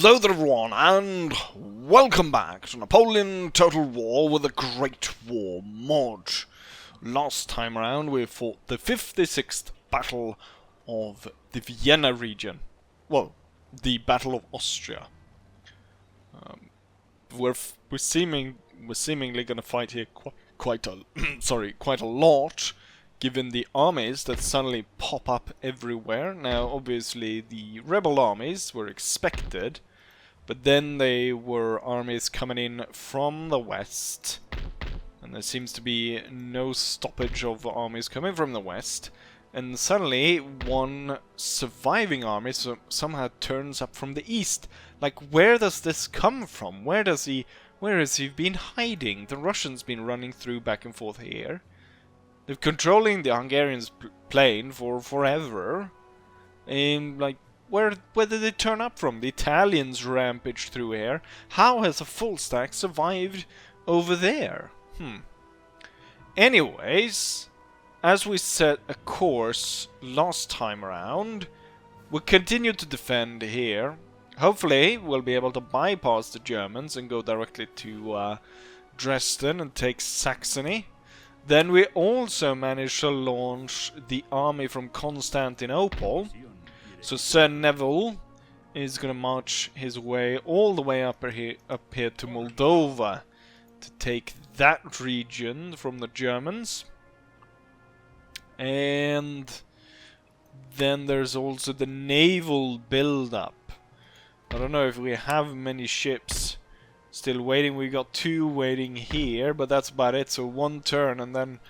Hello there everyone, and welcome back to Napoleon Total War with the Great War mod. Last time around we fought the 56th Battle of the Vienna region. Well, the Battle of Austria. We're seemingly gonna fight here quite a lot, given the armies that suddenly pop up everywhere. Now, obviously, the rebel armies were expected, but then they were armies coming in from the west, and there seems to be no stoppage of armies coming from the west. And suddenly, one surviving army somehow turns up from the east. Like, where does this come from? Where has he been hiding? The Russians been running through back and forth here. They're controlling the Hungarians' plain for forever. And, like, where did they turn up from? The Italians rampaged through here. How has a full stack survived over there? Anyways, as we set a course last time around, we'll continue to defend here. Hopefully, we'll be able to bypass the Germans and go directly to Dresden and take Saxony. Then we also managed to launch the army from Constantinople. So Sir Neville is going to march his way all the way up here to Moldova to take that region from the Germans. And then there's also the naval build-up. I don't know if we have many ships still waiting. We got 2 waiting here, but that's about it. So 1 turn, and then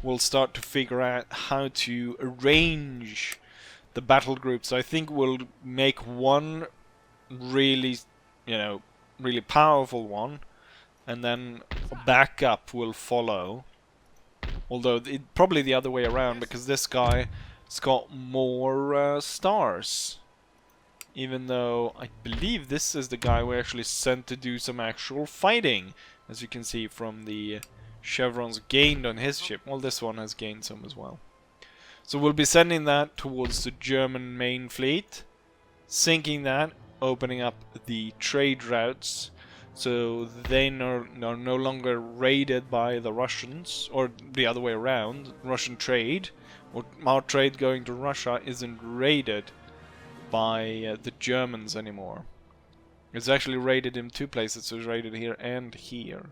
we'll start to figure out how to arrange the battle groups. I think we'll make one really, really powerful one, and then a backup will follow. Although probably the other way around, because this guy's got more stars. Even though I believe this is the guy we actually sent to do some actual fighting. As you can see from the chevrons gained on his ship. Well, this one has gained some as well. So we'll be sending that towards the German main fleet. Sinking that, opening up the trade routes. So they are no longer raided by the Russians. Or the other way around. Russian trade, or our trade going to Russia, isn't raided by the Germans anymore. It's actually raided in 2 places, so it's raided here and here.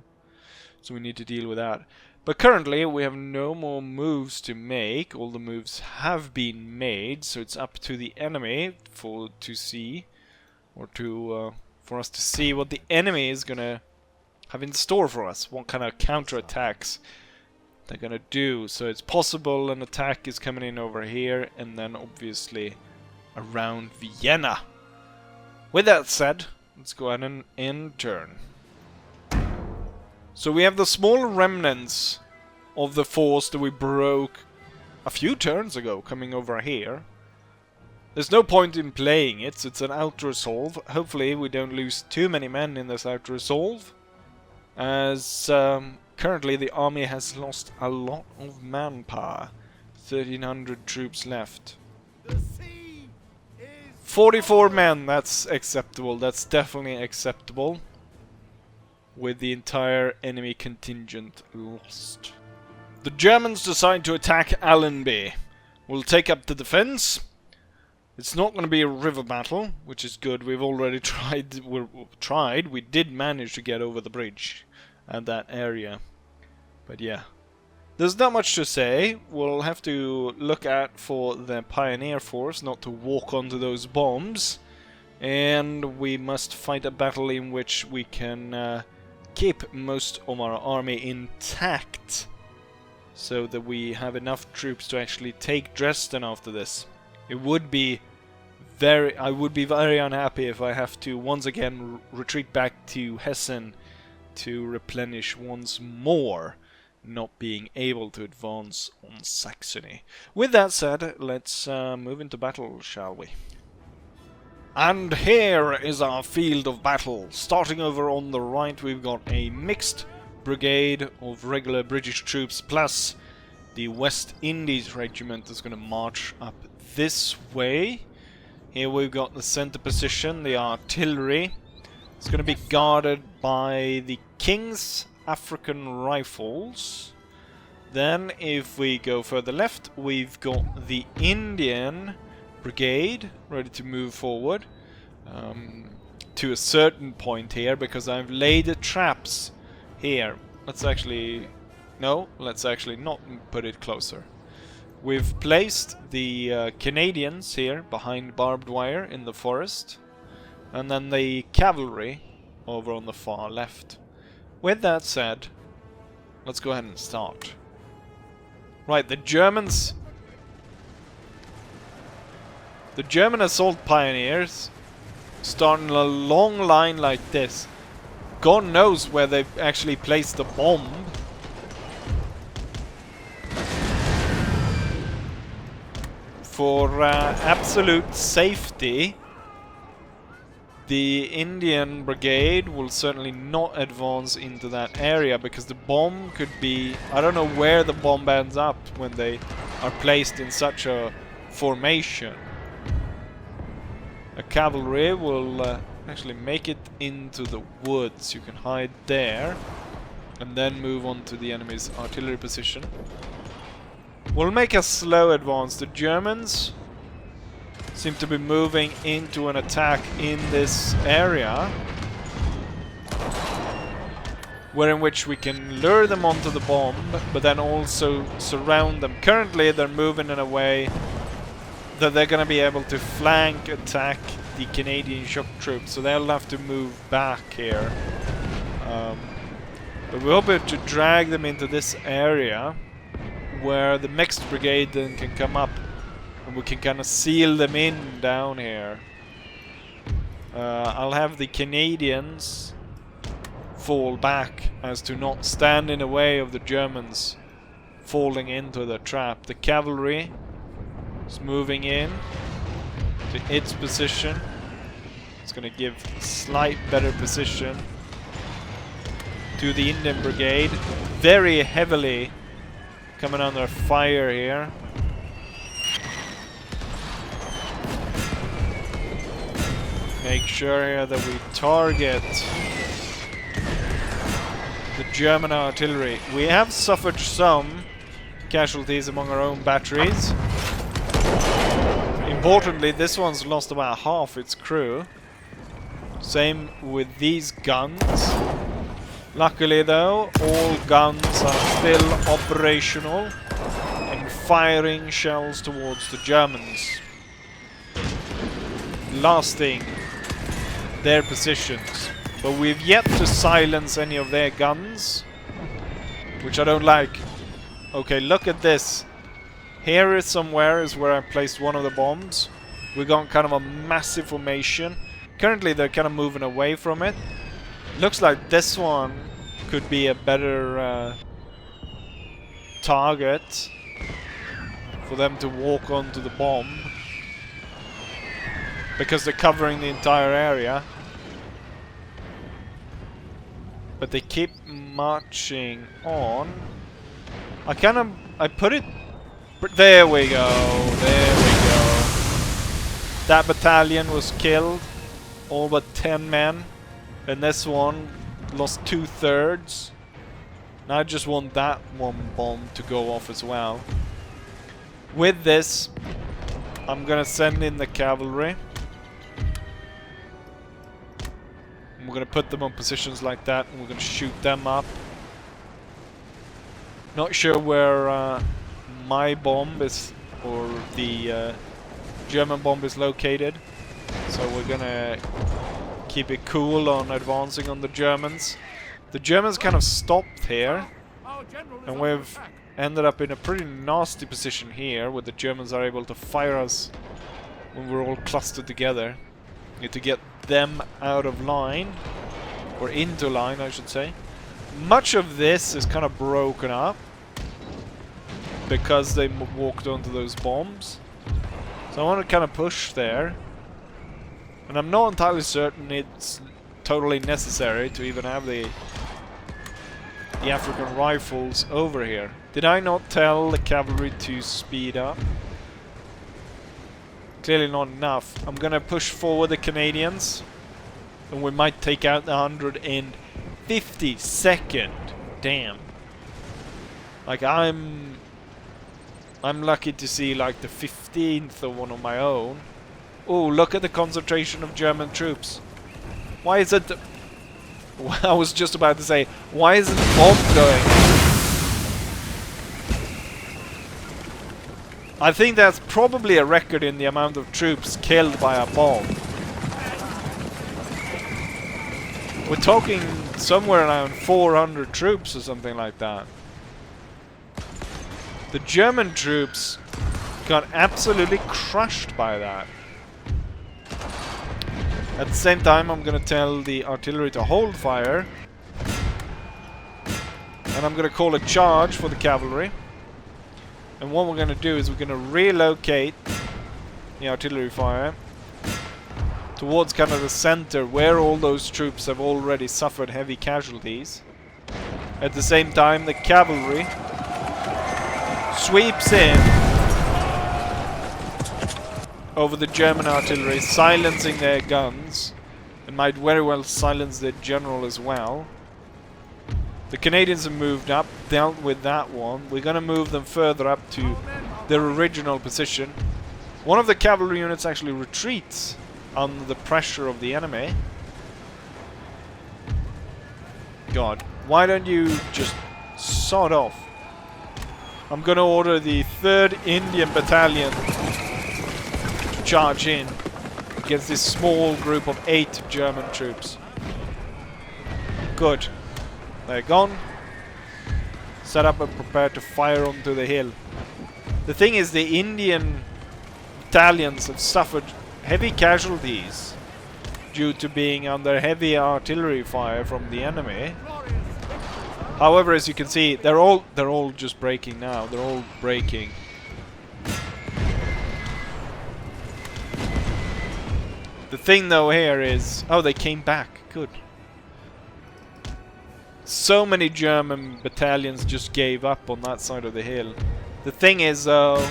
So we need to deal with that. But currently we have no more moves to make. All the moves have been made, so it's up to the enemy for us to see what the enemy is gonna have in store for us. What kind of counterattacks they're gonna do. So it's possible an attack is coming in over here, and then obviously around Vienna. With that said, let's go ahead and end turn. So we have the small remnants of the force that we broke a few turns ago coming over here. There's no point in playing it, so it's an out-resolve. Hopefully we don't lose too many men in this out-resolve, as currently the army has lost a lot of manpower. 1,300 troops left. 44 men, that's acceptable. That's definitely acceptable. With the entire enemy contingent lost. The Germans decide to attack Allenby. We'll take up the defense. It's not going to be a river battle, which is good. We've already tried. We did manage to get over the bridge at that area. But yeah. There's not much to say. We'll have to look out for the Pioneer Force not to walk onto those bombs. And we must fight a battle in which we can keep most of our army intact. So that we have enough troops to actually take Dresden after this. I would be very unhappy if I have to once again retreat back to Hessen to replenish once more, not being able to advance on Saxony. With that said, let's move into battle, shall we? And here is our field of battle. Starting over on the right, we've got a mixed brigade of regular British troops, plus the West Indies regiment is going to march up this way Here we've got the center position, the artillery. It's going to be guarded by the King's African Rifles. Then, if we go further left, we've got the Indian Brigade ready to move forward to a certain point here, because I've laid the traps here. Let's actually... No, let's actually not put it closer. We've placed the Canadians here behind barbed wire in the forest. And then the cavalry over on the far left. With that said, let's go ahead and start. Right, the German assault pioneers starting a long line like this. God knows where they've actually placed the bomb. For absolute safety, the Indian Brigade will certainly not advance into that area, because the bomb could be... I don't know where the bomb ends up when they are placed in such a formation. A cavalry will actually make it into the woods. You can hide there and then move on to the enemy's artillery position. We'll make a slow advance. The Germans seem to be moving into an attack in this area, where in which we can lure them onto the bomb, but then also surround them. Currently they're moving in a way that they're going to be able to flank attack the Canadian shock troops, so they'll have to move back here. But we're hoping to drag them into this area, where the mixed brigade then can come up and we can kind of seal them in down here. I'll have the Canadians fall back as to not stand in the way of the Germans falling into the trap. The cavalry is moving in to its position. It's going to give slight better position to the Indian Brigade. Very heavily coming under fire here. Make sure here that we target the German artillery. We have suffered some casualties among our own batteries. Importantly, this one's lost about half its crew. Same with these guns. Luckily though, all guns are still operational and firing shells towards the Germans, blasting their positions. But we've yet to silence any of their guns, which I don't like. Okay, look at this. Here is somewhere is where I placed one of the bombs. We got kind of a massive formation. Currently they're kind of moving away from it. Looks like this one could be a better target for them to walk onto the bomb, because they're covering the entire area. But they keep marching on. I put it... There we go. There we go. That battalion was killed. All but 10 men. And this one lost 2/3. Now I just want that one bomb to go off as well. With this, I'm gonna send in the cavalry. We're gonna put them on positions like that, and we're gonna shoot them up. Not sure where my bomb is, or the German bomb is located. So we're gonna keep it cool on advancing on the Germans. The Germans kind of stopped here, and we've ended up in a pretty nasty position here, where the Germans are able to fire us when we're all clustered together. Need to get them out of line, or into line I should say. Much of this is kind of broken up because they walked onto those bombs. So I want to kind of push there. And I'm not entirely certain it's totally necessary to even have the African rifles over here. Did I not tell the cavalry to speed up? Clearly not enough. I'm gonna push forward the Canadians. And we might take out the 152nd. Damn. Like, I'm lucky to see, like, the 15th of one of my own. Oh, look at the concentration of German troops. Why is it... I was just about to say, why isn't the bomb going? I think that's probably a record in the amount of troops killed by a bomb. We're talking somewhere around 400 troops or something like that. The German troops got absolutely crushed by that. At the same time, I'm gonna tell the artillery to hold fire. And I'm gonna call a charge for the cavalry. And what we're gonna do is we're gonna relocate the artillery fire towards kind of the center where all those troops have already suffered heavy casualties. At the same time, the cavalry sweeps in over the German artillery, silencing their guns, and might very well silence their general as well. The Canadians have moved up, dealt with that one. We're gonna move them further up to their original position. One of the cavalry units actually retreats under the pressure of the enemy. God, why don't you just sod off? I'm gonna order the 3rd Indian Battalion to charge in against this small group of 8 German troops. Good. They're gone. Set up and prepare to fire onto the hill. The thing is, the Indian battalions have suffered heavy casualties due to being under heavy artillery fire from the enemy. However, as you can see, they're all just breaking now. They're all breaking. The thing though here is, oh, they came back. Good. So many German battalions just gave up on that side of the hill. The thing is, though,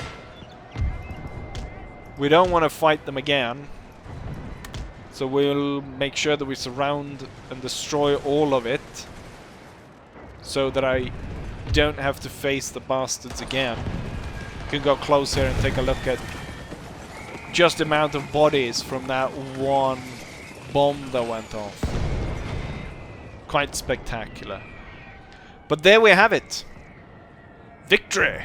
we don't want to fight them again. So we'll make sure that we surround and destroy all of it, so that I don't have to face the bastards again. You can go close here and take a look at just the amount of bodies from that one bomb that went off. Quite spectacular. But there we have it. Victory!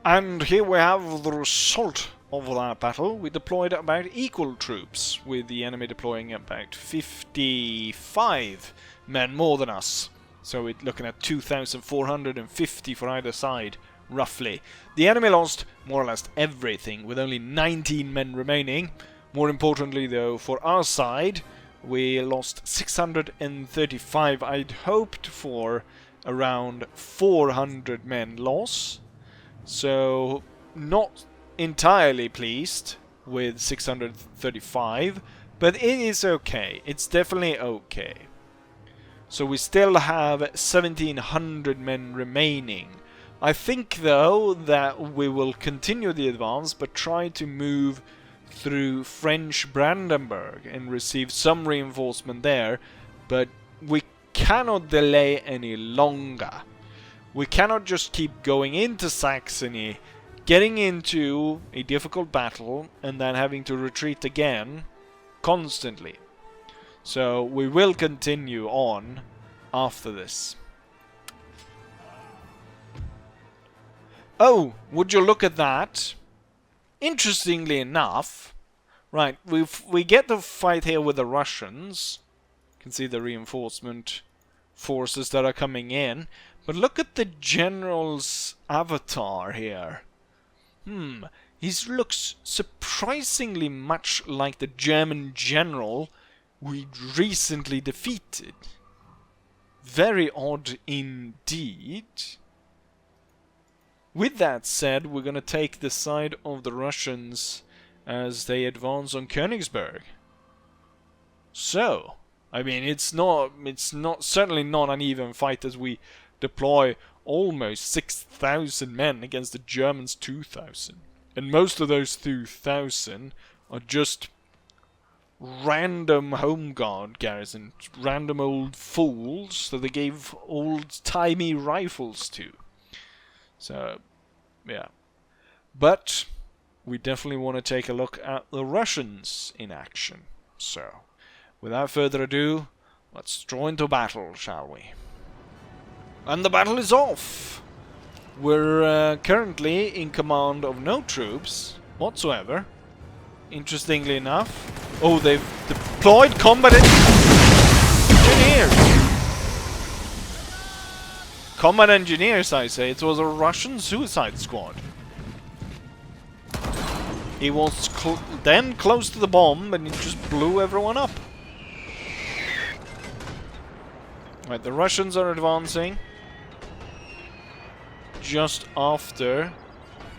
And here we have the result of that battle. We deployed about equal troops, with the enemy deploying about 55 men more than us. So we're looking at 2,450 for either side, roughly. The enemy lost more or less everything, with only 19 men remaining. More importantly, though, for our side, we lost 635. I'd hoped for around 400 men loss. So, not entirely pleased with 635, but it is okay. It's definitely okay. So we still have 1,700 men remaining. I think, though, that we will continue the advance, but try to move through French Brandenburg and receive some reinforcement there, but we cannot delay any longer. We cannot just keep going into Saxony, getting into a difficult battle, and then having to retreat again constantly. So we will continue on after this. Oh, would you look at that? Interestingly enough, right, we get the fight here with the Russians. You can see the reinforcement forces that are coming in. But look at the general's avatar here. He looks surprisingly much like the German general we recently defeated. Very odd indeed. With that said, we're gonna take the side of the Russians as they advance on Königsberg. So, I mean, it's certainly not an even fight as we deploy almost 6,000 men against the Germans' 2,000. And most of those 2,000 are just random home guard garrison, random old fools that they gave old-timey rifles to. So, yeah. But we definitely want to take a look at the Russians in action. So, without further ado, let's draw into battle, shall we? And the battle is off! We're currently in command of no troops whatsoever. Interestingly enough. Oh, they've deployed combat engineers! Combat engineers, I say. It was a Russian suicide squad. He was then close to the bomb and he just blew everyone up. Right, the Russians are advancing just after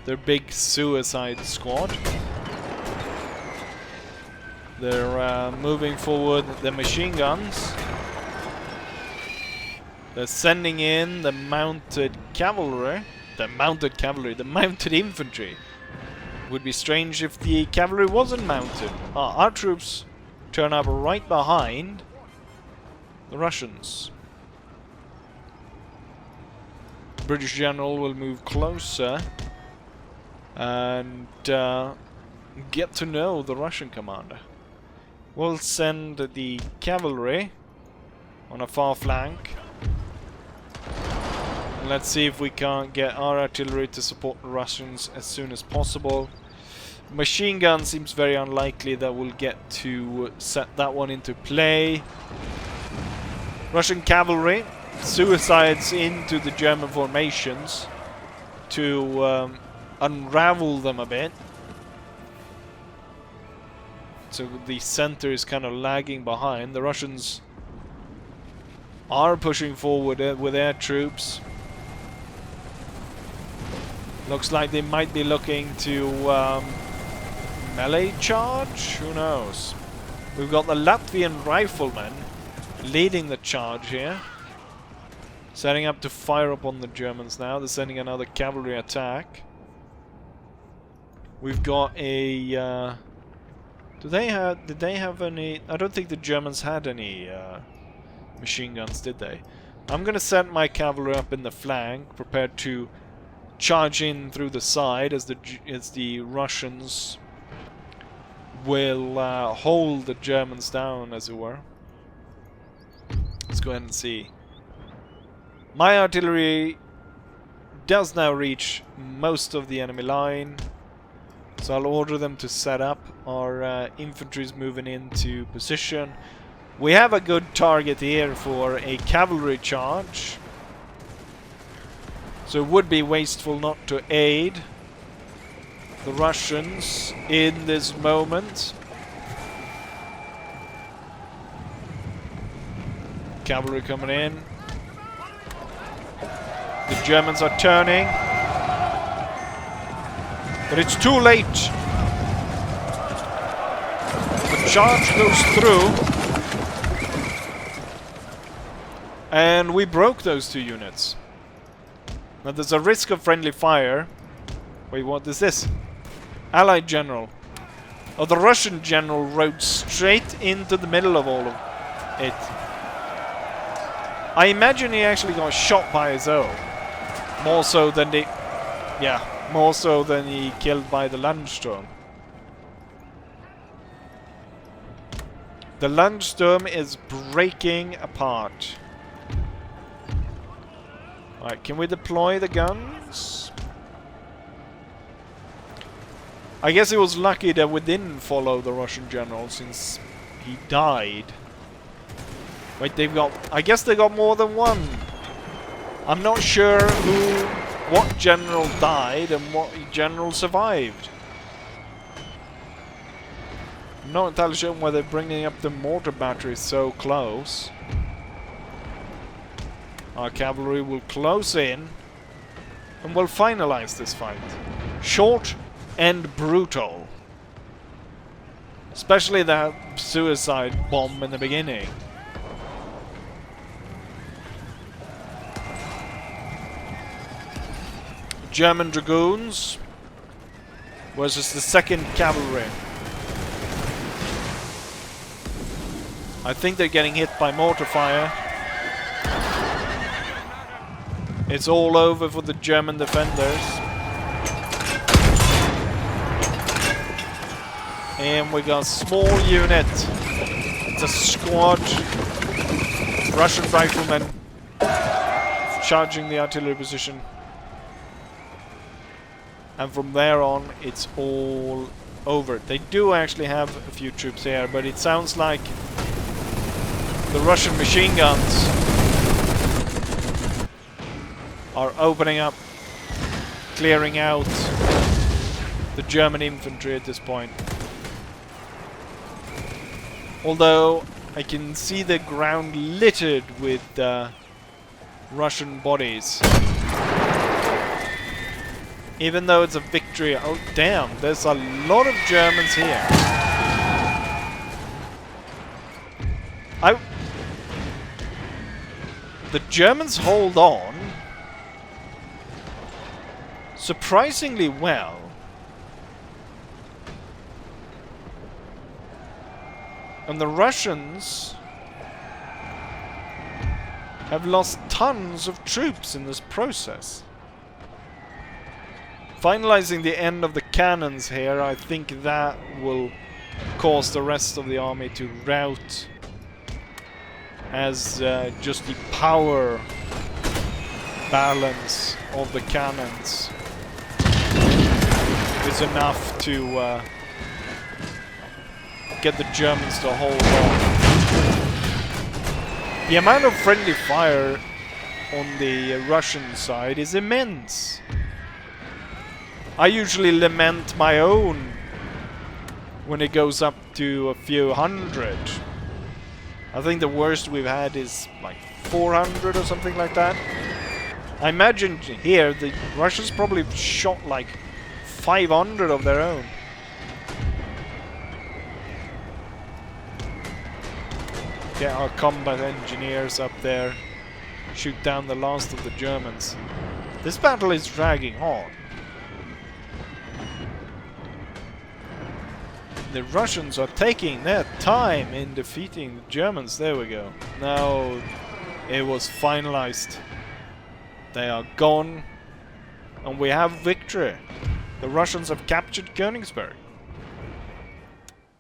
their big suicide squad. They're moving forward the machine guns. They're sending in the mounted cavalry. The mounted infantry. Would be strange if the cavalry wasn't mounted. Our troops turn up right behind the Russians. The British general will move closer and get to know the Russian commander. We'll send the cavalry on a far flank. Let's see if we can't get our artillery to support the Russians as soon as possible. Machine gun seems very unlikely that we'll get to set that one into play. Russian cavalry suicides into the German formations to unravel them a bit. So the center is kind of lagging behind. The Russians are pushing forward with their troops. Looks like they might be looking to melee charge? Who knows? We've got the Latvian riflemen leading the charge here. Setting up to fire upon the Germans now. They're sending another cavalry attack. We've got a... did they have any... I don't think the Germans had any machine guns, did they? I'm gonna set my cavalry up in the flank, prepared to charge in through the side as the Russians will hold the Germans down, as it were. Let's go ahead and see. My artillery does now reach most of the enemy line, so I'll order them to set up. Our infantry's moving into position. We have a good target here for a cavalry charge, so it would be wasteful not to aid the Russians in this moment. Cavalry coming in. The Germans are turning, but it's too late. The charge goes through, and we broke those two units. Now there's a risk of friendly fire. Wait, what is this? Allied general. Oh, the Russian general rode straight into the middle of all of it. I imagine he actually got shot by his own. More so than the... yeah, more so than he killed by the Landsturm. The Landsturm is breaking apart. Alright, can we deploy the guns? I guess it was lucky that we didn't follow the Russian general since he died. Wait, they've got... I guess they got more than one. I'm not sure what general died and what general survived. I'm not entirely sure why they're bringing up the mortar batteries so close. Our cavalry will close in and we'll finalize this fight. Short and brutal. Especially that suicide bomb in the beginning. German dragoons versus the 2nd Cavalry. I think they're getting hit by mortar fire. It's all over for the German defenders. And we got a small unit. It's a squad. Russian riflemen charging the artillery position. And from there on, it's all over. They do actually have a few troops here, but it sounds like the Russian machine guns are opening up, clearing out the German infantry at this point. Although I can see the ground littered with Russian bodies. Even though it's a victory. Oh damn, there's a lot of Germans here. The Germans hold on surprisingly well. And the Russians have lost tons of troops in this process. Finalizing the end of the cannons here, I think that will cause the rest of the army to rout, as just the power balance of the cannons is enough to get the Germans to hold on. The amount of friendly fire on the Russian side is immense. I usually lament my own when it goes up to a few hundred. I think the worst we've had is like 400 or something like that. I imagine here the Russians probably shot like 500 of their own. Get our combat engineers up there, shoot down the last of the Germans. This battle is dragging on. The Russians are taking their time in defeating the Germans. There we go. Now it was finalized. They are gone. And we have victory. The Russians have captured Königsberg.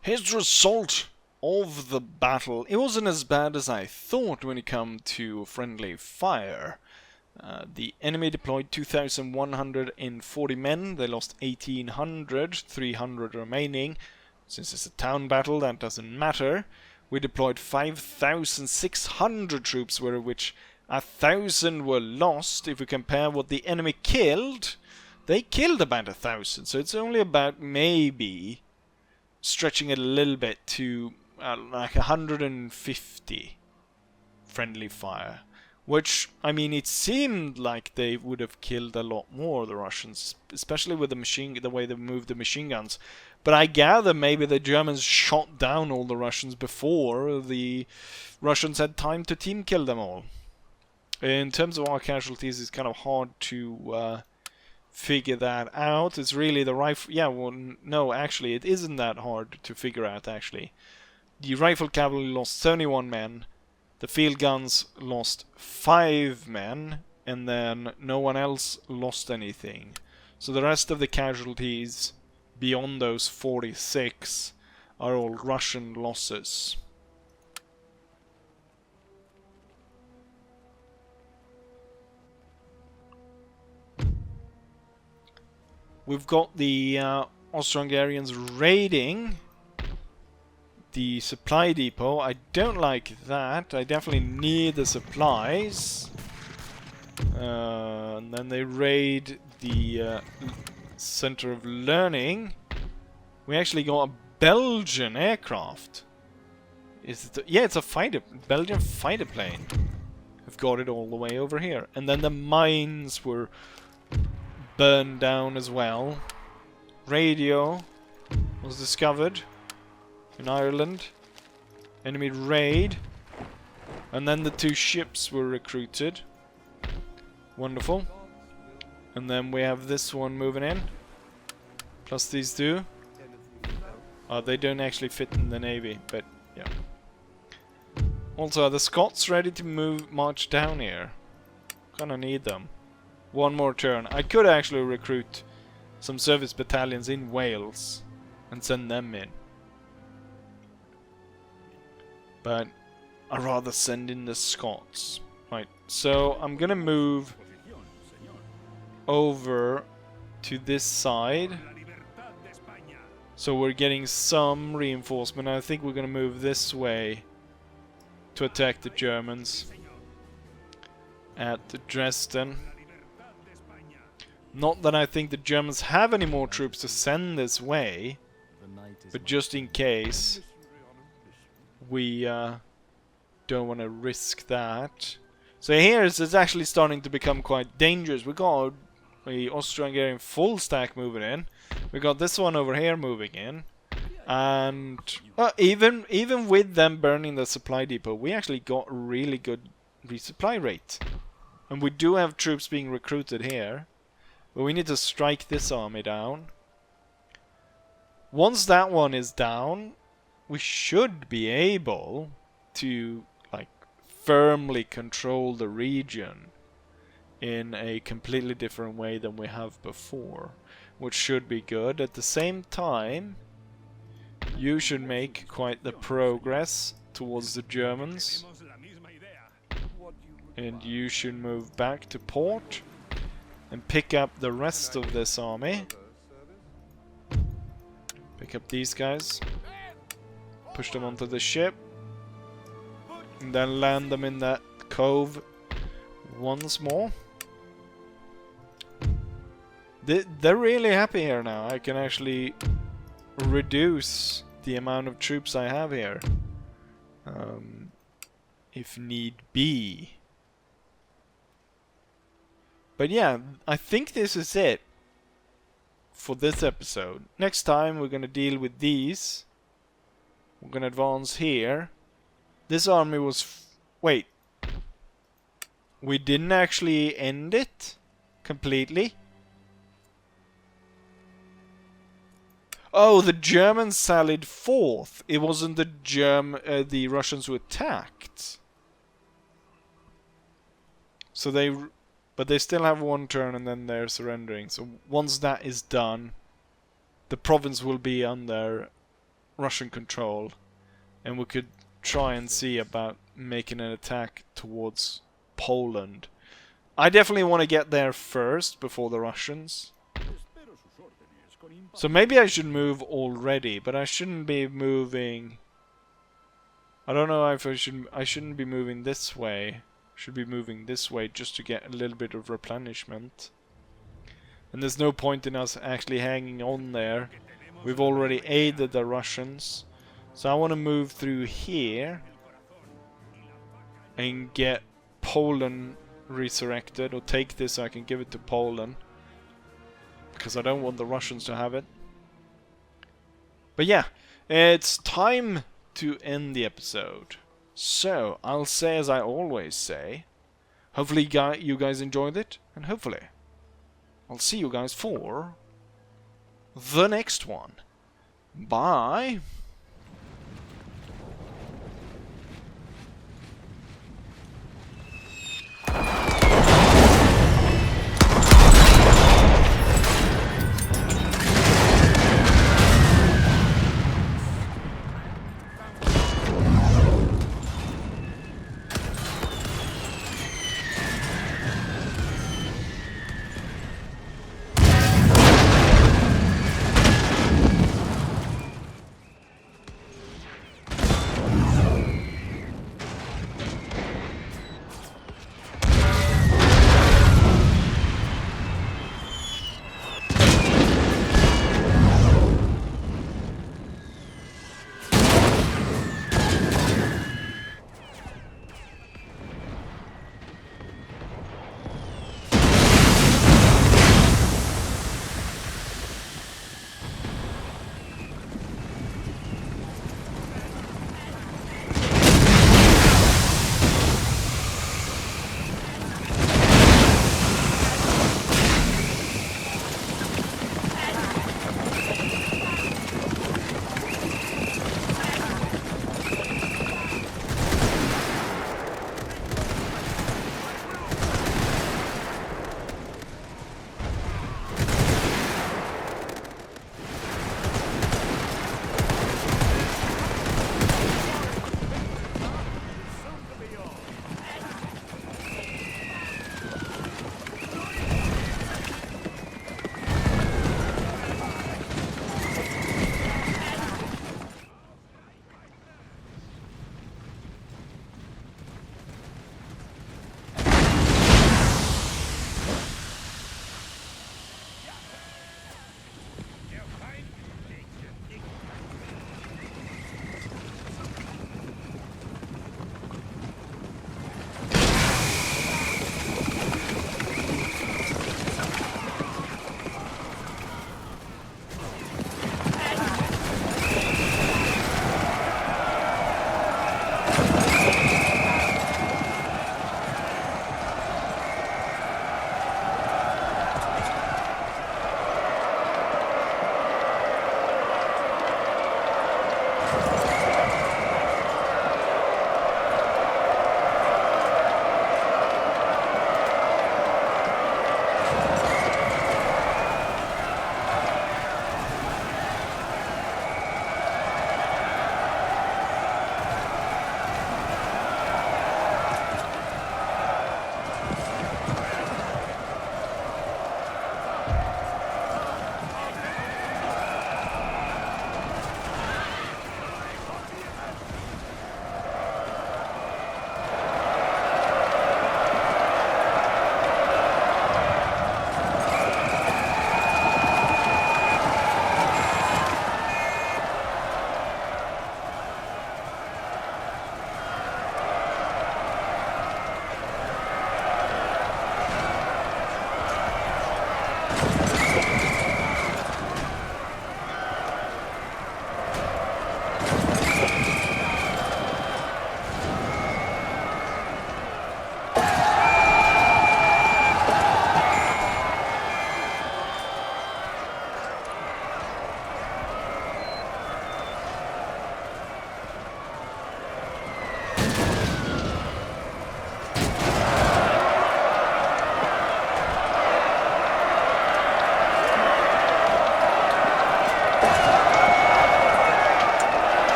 Here's the result of the battle. It wasn't as bad as I thought when it came to friendly fire. The enemy deployed 2,140 men. They lost 1,800, 300 remaining. Since it's a town battle, that doesn't matter. We deployed 5,600 troops, of which 1,000 were lost. If we compare what the enemy killed, they killed about 1,000. So it's only about maybe stretching it a little bit to like 150 friendly fire. Which, I mean, it seemed like they would have killed a lot more, the Russians, especially with the way they moved the machine guns. But I gather maybe the Germans shot down all the Russians before the Russians had time to team kill them all. In terms of our casualties, it's kind of hard to figure that out. It's really the rifle... Yeah, well, no, actually, it isn't that hard to figure out, actually. The rifle cavalry lost 31 men. The field guns lost 5 men. And then no one else lost anything. So the rest of the casualties beyond those 46 are all Russian losses. We've got the Austro-Hungarians raiding the supply depot. I don't like that. I definitely need the supplies. And then they raid the Center of Learning. We actually got a Belgian aircraft. Yeah, it's a Belgian fighter plane. I've got it all the way over here. And then the mines were burned down as well. Radio was discovered in Ireland. Enemy raid. And then the 2 ships were recruited. Wonderful. And then we have this one moving in. Plus these two. They don't actually fit in the navy, but yeah. Also, are the Scots ready to march down here? Kinda need them. One more turn. I could actually recruit some service battalions in Wales and send them in. But I'd rather send in the Scots. Right, so I'm gonna move over to this side. So we're getting some reinforcement. I think we're gonna move this way to attack the Germans at Dresden. Not that I think the Germans have any more troops to send this way, but just in case, we don't want to risk that. So here it's actually starting to become quite dangerous. We got the Austro-Hungarian full stack moving in. We got this one over here moving in. And even with them burning the supply depot, we actually got a really good resupply rate. And we do have troops being recruited here. But we need to strike this army down. Once that one is down, we should be able to like firmly control the region in a completely different way than we have before, which should be good. At the same time, you should make quite the progress towards the Germans, and you should move back to port and pick up the rest of this army. Pick up these guys, push them onto the ship, and then land them in that cove once more. They're really happy here now. I can actually reduce the amount of troops I have here, if need be. But yeah, I think this is it for this episode. Next time we're gonna deal with these. We're gonna advance here. This army was... wait. We didn't actually end it completely. Oh, the Germans sallied forth. It wasn't the Russians who attacked. So they... but they still have one turn and then they're surrendering. So once that is done, the province will be under Russian control. And we could try and see about making an attack towards Poland. I definitely want to get there first before the Russians. So maybe I should move already, but I shouldn't be moving... I don't know if I shouldn't be moving this way. Should be moving this way just to get a little bit of replenishment. And there's no point in us actually hanging on there. We've already aided the Russians. So I want to move through here and get Poland resurrected, or take this so I can give it to Poland, because I don't want the Russians to have it. But yeah, it's time to end the episode. So, I'll say as I always say, hopefully you guys enjoyed it, and hopefully I'll see you guys for the next one. Bye!